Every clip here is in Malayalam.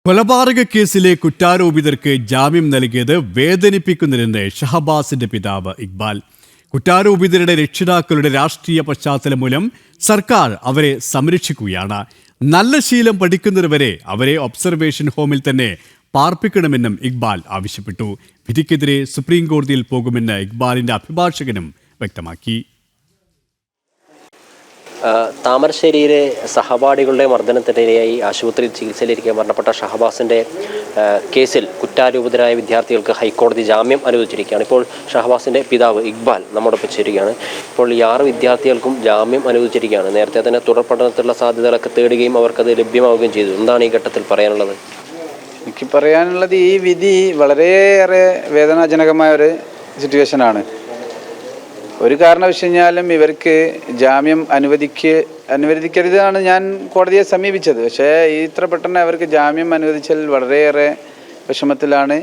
കൊലപാതക കേസിലെ കുറ്റാരോപിതർക്ക് ജാമ്യം നൽകിയത് വേദനിപ്പിക്കുന്നതെന്ന് ഷഹബാസിന്റെ പിതാവ് ഇക്ബാൽ. കുറ്റാരോപിതരുടെ രക്ഷിതാക്കളുടെ രാഷ്ട്രീയ പശ്ചാത്തലം മൂലം സർക്കാർ അവരെ സംരക്ഷിക്കുകയാണ്. നല്ല ശീലം പഠിക്കുന്നതുവരെ അവരെ ഒബ്സർവേഷൻ ഹോമിൽ തന്നെ പാർപ്പിക്കണമെന്നും ഇക്ബാൽ ആവശ്യപ്പെട്ടു. വിധിക്കെതിരെ സുപ്രീം കോടതിയിൽ പോകുമെന്ന് ഇക്ബാലിന്റെ അഭിഭാഷകനും വ്യക്തമാക്കി. താമരശ്ശേരിയിലെ സഹപാഠികളുടെ മർദ്ദനത്തിനിരയായി ആശുപത്രിയിൽ ചികിത്സയിലിരിക്കെ മരണപ്പെട്ട ഷഹബാസിൻ്റെ കേസിൽ കുറ്റാരോപിതരായ വിദ്യാർത്ഥികൾക്ക് ഹൈക്കോടതി ജാമ്യം അനുവദിച്ചിരിക്കുകയാണ്. ഇപ്പോൾ ഷഹബാസിൻ്റെ പിതാവ് ഇക്ബാൽ നമ്മോടൊപ്പം ചേരുകയാണ്. ഇപ്പോൾ ഈ 6 വിദ്യാർത്ഥികൾക്കും ജാമ്യം അനുവദിച്ചിരിക്കുകയാണ്. നേരത്തെ തന്നെ തുടർ പഠനത്തിലുള്ള സാധ്യതകളൊക്കെ തേടുകയും അവർക്കത് ലഭ്യമാവുകയും ചെയ്തു. എന്താണ് ഈ ഘട്ടത്തിൽ പറയാനുള്ളത്? എനിക്ക് പറയാനുള്ളത്, ഈ വിധി വളരെയേറെ വേദനാജനകമായ ഒരു സിറ്റുവേഷനാണ്. ഒരു കാരണവശാലും ഇവർക്ക് ജാമ്യം അനുവദിക്കരുതാണ് ഞാൻ കോടതിയെ സമീപിച്ചത്. പക്ഷേ ഇത്ര പെട്ടെന്ന് അവർക്ക് ജാമ്യം അനുവദിച്ചാൽ വളരെയേറെ വിഷമത്തിലാണ്.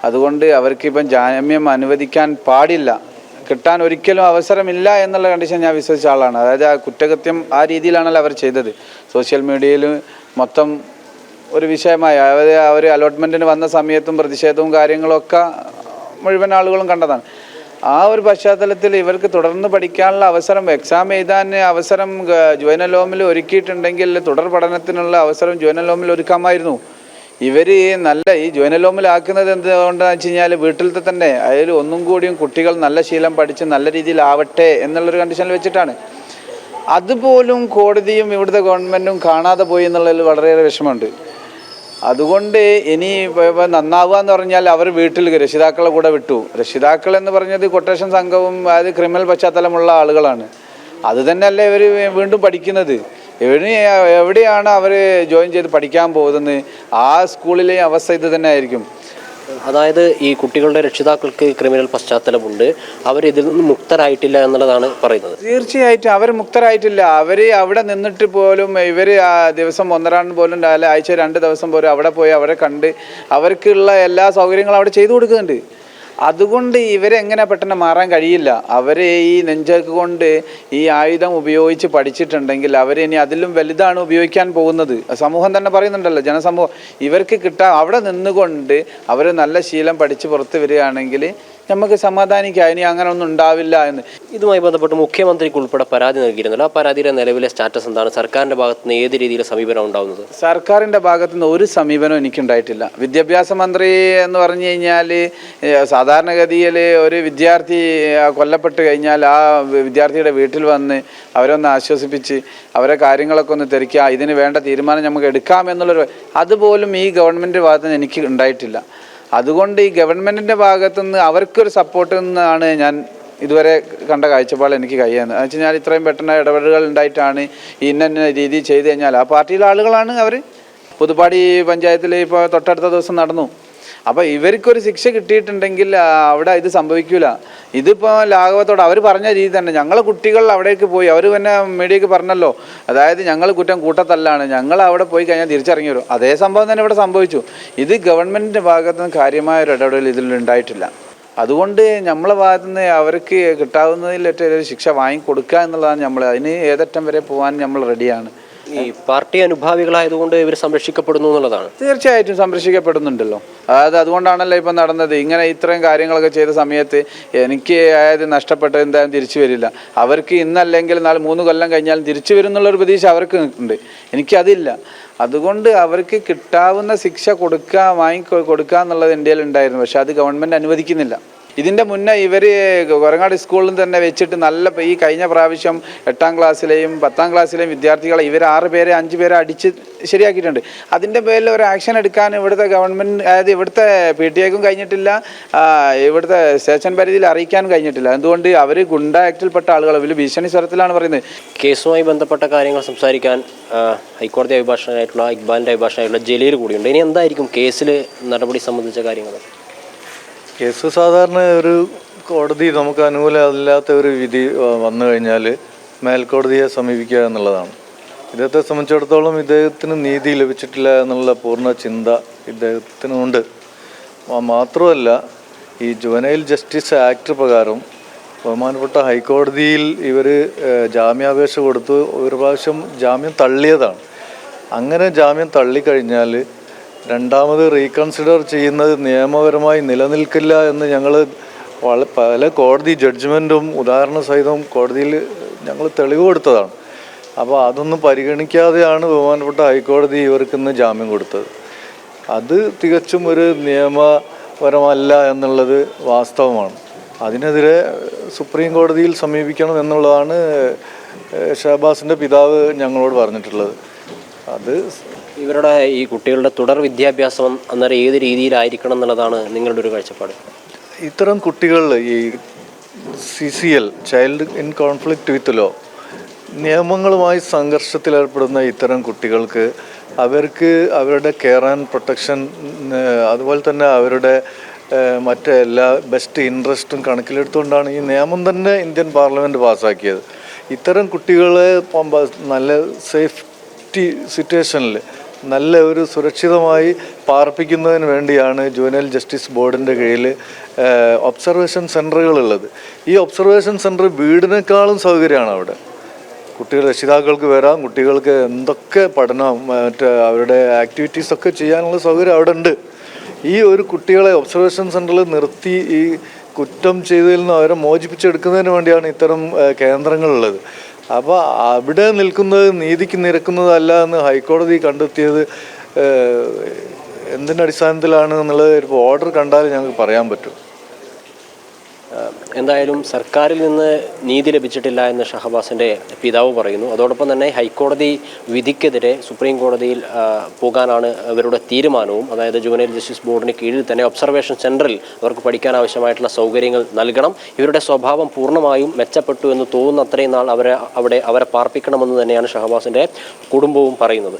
അതുകൊണ്ട് അവർക്കിപ്പം ജാമ്യം അനുവദിക്കാൻ പാടില്ല, കിട്ടാൻ ഒരിക്കലും അവസരമില്ല എന്നുള്ള കണ്ടീഷൻ ഞാൻ വിശ്വസിച്ച ആളാണ്. അതായത് ആ കുറ്റകൃത്യം ആ രീതിയിലാണല്ലോ അവർ ചെയ്തത്. സോഷ്യൽ മീഡിയയിൽ മൊത്തം ഒരു വിഷയമായി അവർ അലോട്ട്മെൻറ്റിന് വന്ന സമയത്തും പ്രതിഷേധവും കാര്യങ്ങളൊക്കെ മുഴുവൻ ആളുകളും കണ്ടതാണ്. ആ ഒരു പശ്ചാത്തലത്തിൽ ഇവർക്ക് തുടർന്ന് പഠിക്കാനുള്ള അവസരം, എക്സാം എഴുതാൻ അവസരം ജുവനൽ ഹോമിൽ ഒരുക്കിയിട്ടുണ്ടെങ്കിൽ തുടർ പഠനത്തിനുള്ള അവസരം ജുവനൽ ഹോമിൽ ഒരുക്കാമായിരുന്നു. ഇവർ ഈ ജുവനൽ ഹോമിലാക്കുന്നത് എന്തുകൊണ്ടാണെന്ന് വെച്ച് കഴിഞ്ഞാൽ വീട്ടിലത്തെ തന്നെ അതിൽ ഒന്നും കൂടിയും കുട്ടികൾ നല്ല ശീലം പഠിച്ച് നല്ല രീതിയിലാവട്ടെ എന്നുള്ളൊരു കണ്ടീഷനിൽ വെച്ചിട്ടാണ്. അതുപോലും കോടതിയും ഇവിടുത്തെ ഗവൺമെൻറ്റും കാണാതെ പോയി എന്നുള്ളതിൽ വളരെയേറെ വിഷമമുണ്ട്. അതുകൊണ്ട് ഇനി നന്നാവുക എന്ന് പറഞ്ഞാൽ അവർ വീട്ടിൽ രക്ഷിതാക്കളെ കൂടെ വിട്ടു. രക്ഷിതാക്കൾ എന്ന് പറഞ്ഞത് കൊട്ടേഷൻ സംഘവും അത് ക്രിമിനൽ പശ്ചാത്തലമുള്ള ആളുകളാണ്. അത് തന്നെയല്ലേ ഇവർ വീണ്ടും പഠിക്കുന്നത്. എവിടെയാണ് അവർ ജോയിൻ ചെയ്ത് പഠിക്കാൻ പോകുന്നത്? ആ സ്കൂളിലെ അവസ്ഥ ഇത് തന്നെ ആയിരിക്കും. അതായത് ഈ കുട്ടികളുടെ രക്ഷിതാക്കൾക്ക് ക്രിമിനൽ പശ്ചാത്തലമുണ്ട്, അവരിതിൽ നിന്ന് മുക്തരായിട്ടില്ല എന്നുള്ളതാണ് പറയുന്നത്. തീർച്ചയായിട്ടും അവർ മുക്തരായിട്ടില്ല. അവർ അവിടെ നിന്നിട്ട് പോലും ഇവർ ദിവസം 1 പോലും ആഴ്ച 2 ദിവസം പോലും അവിടെ പോയി അവരെ കണ്ട് അവർക്കുള്ള എല്ലാ സൗകര്യങ്ങളും അവിടെ ചെയ്തു കൊടുക്കുന്നുണ്ട്. അതുകൊണ്ട് ഇവരെങ്ങനെ പെട്ടെന്ന് മാറാൻ കഴിയില്ല. അവർ ഈ നെഞ്ചക്ക് കൊണ്ട് ഈ ആയുധം ഉപയോഗിച്ച് പഠിച്ചിട്ടുണ്ടെങ്കിൽ അവരിനി അതിലും വലുതാണ് ഉപയോഗിക്കാൻ പോകുന്നത്. സമൂഹം തന്നെ പറയുന്നുണ്ടല്ലോ, ജനസമൂഹം. ഇവർക്ക് അവിടെ നിന്നുകൊണ്ട് അവർ നല്ല ശീലം പഠിച്ച് പുറത്ത് വരികയാണെങ്കിൽ നമുക്ക് സമാധാനിക്കാം, ഇനി അങ്ങനെ ഒന്നും ഉണ്ടാവില്ല എന്ന്. ഇതുമായി ബന്ധപ്പെട്ട് മുഖ്യമന്ത്രിക്ക് ഉൾപ്പെടെ പരാതി നൽകിയിരുന്നല്ലോ. ആ പരാതിയുടെ നിലവിലെ സ്റ്റാറ്റസ് എന്താണ്? സർക്കാരിൻ്റെ ഭാഗത്ത് നിന്ന് ഏത് രീതിയിലെ സമീപനം ഉണ്ടാകുന്നത്? സർക്കാരിൻ്റെ ഭാഗത്തു നിന്ന് ഒരു സമീപനവും എനിക്കുണ്ടായിട്ടില്ല. വിദ്യാഭ്യാസ മന്ത്രി എന്ന് പറഞ്ഞു കഴിഞ്ഞാൽ സാധാരണഗതിയിൽ ഒരു വിദ്യാർത്ഥി കൊല്ലപ്പെട്ട് കഴിഞ്ഞാൽ ആ വിദ്യാർത്ഥിയുടെ വീട്ടിൽ വന്ന് അവരൊന്ന് ആശ്വസിപ്പിച്ച് അവരെ കാര്യങ്ങളൊക്കെ ഒന്ന് തിരക്കുക, ഇതിന് വേണ്ട തീരുമാനം നമുക്ക് എടുക്കാം എന്നുള്ളൊരു അതുപോലും ഈ ഗവൺമെൻറ് ഭാഗത്ത് നിന്ന് എനിക്ക് ഉണ്ടായിട്ടില്ല. അതുകൊണ്ട് ഈ ഗവൺമെൻറ്റിൻ്റെ ഭാഗത്തുനിന്ന് അവർക്കൊരു സപ്പോർട്ട് നിന്നാണ് ഞാൻ ഇതുവരെ കണ്ട കാഴ്ചപ്പാട് എനിക്ക് കഴിയുന്നത്. എന്ന് വെച്ച് കഴിഞ്ഞാൽ ഇത്രയും പെട്ടെന്ന് ഇടപെടലുകൾ ഉണ്ടായിട്ടാണ് ഇന്ന രീതി ചെയ്ത് കഴിഞ്ഞാൽ ആ പാർട്ടിയിലെ ആളുകളാണ് അവർ. പുതുപ്പാടി പഞ്ചായത്തിൽ ഇപ്പോൾ തൊട്ടടുത്ത ദിവസം നടന്നു. അപ്പോൾ ഇവർക്കൊരു ശിക്ഷ കിട്ടിയിട്ടുണ്ടെങ്കിൽ അവിടെ ഇത് സംഭവിക്കില്ല. ഇതിപ്പോൾ ലാഘവത്തോടെ അവർ പറഞ്ഞ രീതി തന്നെ ഞങ്ങൾ കുട്ടികൾ അവിടേക്ക് പോയി, അവർ പിന്നെ മീഡിയക്ക് പറഞ്ഞല്ലോ, അതായത് ഞങ്ങൾ കുറ്റം കൂട്ടത്തല്ലാണ്, ഞങ്ങൾ അവിടെ പോയി കഴിഞ്ഞാൽ തിരിച്ചിറങ്ങി വരും. അതേ സംഭവം തന്നെ ഇവിടെ സംഭവിച്ചു. ഇത് ഗവൺമെൻറ്റിൻ്റെ ഭാഗത്തു നിന്ന് കാര്യമായ ഒരു ഇടപെടൽ ഇതിലുണ്ടായിട്ടില്ല. അതുകൊണ്ട് നമ്മളെ ഭാഗത്തു നിന്ന് അവർക്ക് കിട്ടാവുന്നതിൽ ഏറ്റവും ശിക്ഷ വാങ്ങിക്കൊടുക്കുക എന്നുള്ളതാണ് നമ്മൾ. അതിന് ഏതറ്റം വരെ പോകാൻ നമ്മൾ റെഡിയാണ്. ഈ പാർട്ടി അനുഭാവികളായതുകൊണ്ട് ഇവർ സംരക്ഷിക്കപ്പെടുന്നു എന്നുള്ളതാണ്. തീർച്ചയായിട്ടും സംരക്ഷിക്കപ്പെടുന്നുണ്ടല്ലോ. അതുകൊണ്ടാണല്ലോ ഇപ്പം നടന്നത്. ഇങ്ങനെ ഇത്രയും കാര്യങ്ങളൊക്കെ ചെയ്ത സമയത്ത് എനിക്ക് അതായത് നഷ്ടപ്പെട്ടത് എന്തായാലും തിരിച്ചു വരില്ല. അവർക്ക് ഇന്നല്ലെങ്കിൽ 3 കൊല്ലം കഴിഞ്ഞാലും തിരിച്ചു വരും എന്നുള്ളൊരു പ്രതീക്ഷ അവർക്ക് ഉണ്ട്. എനിക്കതില്ല. അതുകൊണ്ട് അവർക്ക് കിട്ടാവുന്ന ശിക്ഷ കൊടുക്കുക എന്നുള്ളത് ഇന്ത്യയിൽ ഉണ്ടായിരുന്നു. പക്ഷെ അത് ഗവൺമെൻറ് അനുവദിക്കുന്നില്ല. ഇതിൻ്റെ മുന്നേ ഇവർ കൊരങ്ങാട് സ്കൂളിൽ തന്നെ വെച്ചിട്ട് ഈ കഴിഞ്ഞ പ്രാവശ്യം 8ാം ക്ലാസ്സിലെയും 10ാം ക്ലാസ്സിലെയും വിദ്യാർത്ഥികളെ ഇവർ 6 പേരെ 5 പേരെ അടിച്ച് ശരിയാക്കിയിട്ടുണ്ട്. അതിൻ്റെ പേരിൽ ഒരു ആക്ഷൻ എടുക്കാൻ ഇവിടുത്തെ ഗവൺമെൻറ്, അതായത് ഇവിടുത്തെ PTA-ക്കും കഴിഞ്ഞിട്ടില്ല, ഇവിടുത്തെ സ്റ്റേഷൻ പരിധിയിൽ അറിയിക്കാനും കഴിഞ്ഞിട്ടില്ല. എന്തുകൊണ്ട് അവർ ഗുണ്ട ആക്ടിൽപ്പെട്ട ആളുകൾ ഇവർ ഭീഷണി സ്വരത്തിലാണ് പറയുന്നത്. കേസുമായി ബന്ധപ്പെട്ട കാര്യങ്ങൾ സംസാരിക്കാൻ ഹൈക്കോടതി അഭിഭാഷകനായിട്ടുള്ള ഇക്ബാലിൻ്റെ അഭിഭാഷകനായിട്ടുള്ള ജലീൽ കൂടിയുണ്ട്. ഇനി എന്തായിരിക്കും കേസിൽ നടപടി സംബന്ധിച്ച കാര്യങ്ങൾ? കേസ് സാധാരണ ഒരു കോടതി നമുക്ക് അനുകൂലമല്ലാത്ത ഒരു വിധി വന്നു കഴിഞ്ഞാൽ മേൽക്കോടതിയെ സമീപിക്കുക എന്നുള്ളതാണ്. ഇദ്ദേഹത്തെ സംബന്ധിച്ചിടത്തോളം ഇദ്ദേഹത്തിന് നീതി ലഭിച്ചിട്ടില്ല എന്നുള്ള പൂർണ്ണ ചിന്ത ഇദ്ദേഹത്തിനുണ്ട്. മാത്രമല്ല, ഈ ജുവനൈൽ ജസ്റ്റിസ് ആക്ട് പ്രകാരം ബഹുമാനപ്പെട്ട ഹൈക്കോടതിയിൽ ഇവർ ജാമ്യാപേക്ഷ കൊടുത്ത് ഒരു പ്രാവശ്യം ജാമ്യം തള്ളിയതാണ്. അങ്ങനെ ജാമ്യം തള്ളിക്കഴിഞ്ഞാൽ രണ്ടാമത് റീകൺസിഡർ ചെയ്യുന്നത് നിയമപരമായി നിലനിൽക്കില്ല എന്ന് ഞങ്ങൾ പല കോടതി ജഡ്ജ്മെൻറ്റും ഉദാഹരണ സഹിതം കോടതിയിൽ ഞങ്ങൾ തെളിവ് കൊടുത്തതാണ്. അപ്പോൾ അതൊന്നും പരിഗണിക്കാതെയാണ് ബഹുമാനപ്പെട്ട ഹൈക്കോടതി ഇവർക്കിന്ന് ജാമ്യം കൊടുത്തത്. അത് തികച്ചും ഒരു നിയമപരമല്ല എന്നുള്ളത് വാസ്തവമാണ്. അതിനെതിരെ സുപ്രീം കോടതിയിൽ സമീപിക്കണം എന്നുള്ളതാണ് ഷഹബാസിൻ്റെ പിതാവ് ഞങ്ങളോട് പറഞ്ഞിട്ടുള്ളത്. അത് ഇവരുടെ ഈ കുട്ടികളുടെ തുടർ വിദ്യാഭ്യാസം അന്നേരം ഏത് രീതിയിലായിരിക്കണം എന്നുള്ളതാണ് നിങ്ങളുടെ ഒരു കാഴ്ചപ്പാട്? ഇത്തരം കുട്ടികൾ ഈ CCL child in conflict with law നിയമങ്ങളുമായി സംഘർഷത്തിലേർപ്പെടുന്ന ഇത്തരം കുട്ടികൾക്ക് അവർക്ക് അവരുടെ കെയർ ആൻഡ് പ്രൊട്ടക്ഷൻ അതുപോലെ തന്നെ അവരുടെ മറ്റെല്ലാ ബെസ്റ്റ് ഇൻട്രസ്റ്റും കണക്കിലെടുത്തുകൊണ്ടാണ് ഈ നിയമം തന്നെ ഇന്ത്യൻ പാർലമെൻറ്റ് പാസ്സാക്കിയത്. ഇത്തരം കുട്ടികളെ നല്ല സേഫ്റ്റി സിറ്റുവേഷനിൽ നല്ല ഒരു സുരക്ഷിതമായി പാർപ്പിക്കുന്നതിന് വേണ്ടിയാണ് ജുവനൈൽ ജസ്റ്റിസ് ബോർഡിൻ്റെ കീഴിൽ ഒബ്സർവേഷൻ സെൻ്ററുകളുള്ളത്. ഈ ഒബ്സർവേഷൻ സെൻറ്റർ വീടിനേക്കാളും സൗകര്യമാണ് അവിടെ. കുട്ടികൾ രക്ഷിതാക്കൾക്ക് വരാം, കുട്ടികൾക്ക് എന്തൊക്കെ പഠനം അവരുടെ ആക്ടിവിറ്റീസൊക്കെ ചെയ്യാനുള്ള സൗകര്യം അവിടെ ഉണ്ട്. ഈ ഒരു കുട്ടികളെ ഒബ്സർവേഷൻ സെൻറ്ററിൽ നിർത്തി ഈ കുറ്റം ചെയ്തതിൽ നിന്ന് അവരെ മോചിപ്പിച്ചെടുക്കുന്നതിന് വേണ്ടിയാണ് ഇത്തരം കേന്ദ്രങ്ങളുള്ളത്. അപ്പോൾ അവിടെ നിൽക്കുന്നത് നീതിക്ക് നിരക്കുന്നതല്ല എന്ന് ഹൈക്കോടതി കണ്ടെത്തിയത് എന്തിൻ്റെ അടിസ്ഥാനത്തിലാണ് എന്നുള്ളത് ഇപ്പോൾ ഓർഡർ കണ്ടാൽ ഞങ്ങൾക്ക് പറയാൻ പറ്റും. എന്തായാലും സർക്കാരിൽ നിന്ന് നീതി ലഭിച്ചിട്ടില്ല എന്ന് ഷഹബാസിൻ്റെ പിതാവ് പറയുന്നു. അതോടൊപ്പം തന്നെ ഹൈക്കോടതി വിധിക്കെതിരെ സുപ്രീം കോടതിയിൽ പോകാനാണ് അവരുടെ തീരുമാനവും. അതായത് ജുവനൈൽ ജസ്റ്റിസ് ബോർഡിന് കീഴിൽ തന്നെ ഒബ്സർവേഷൻ സെൻറ്ററിൽ അവർക്ക് പഠിക്കാൻ ആവശ്യമായിട്ടുള്ള സൗകര്യങ്ങൾ നൽകണം. ഇവരുടെ സ്വഭാവം പൂർണ്ണമായും മെച്ചപ്പെട്ടു എന്ന് തോന്നുന്ന അത്രയും നാൾ അവരെ പാർപ്പിക്കണമെന്ന് തന്നെയാണ് ഷഹബാസിൻ്റെ കുടുംബവും പറയുന്നത്.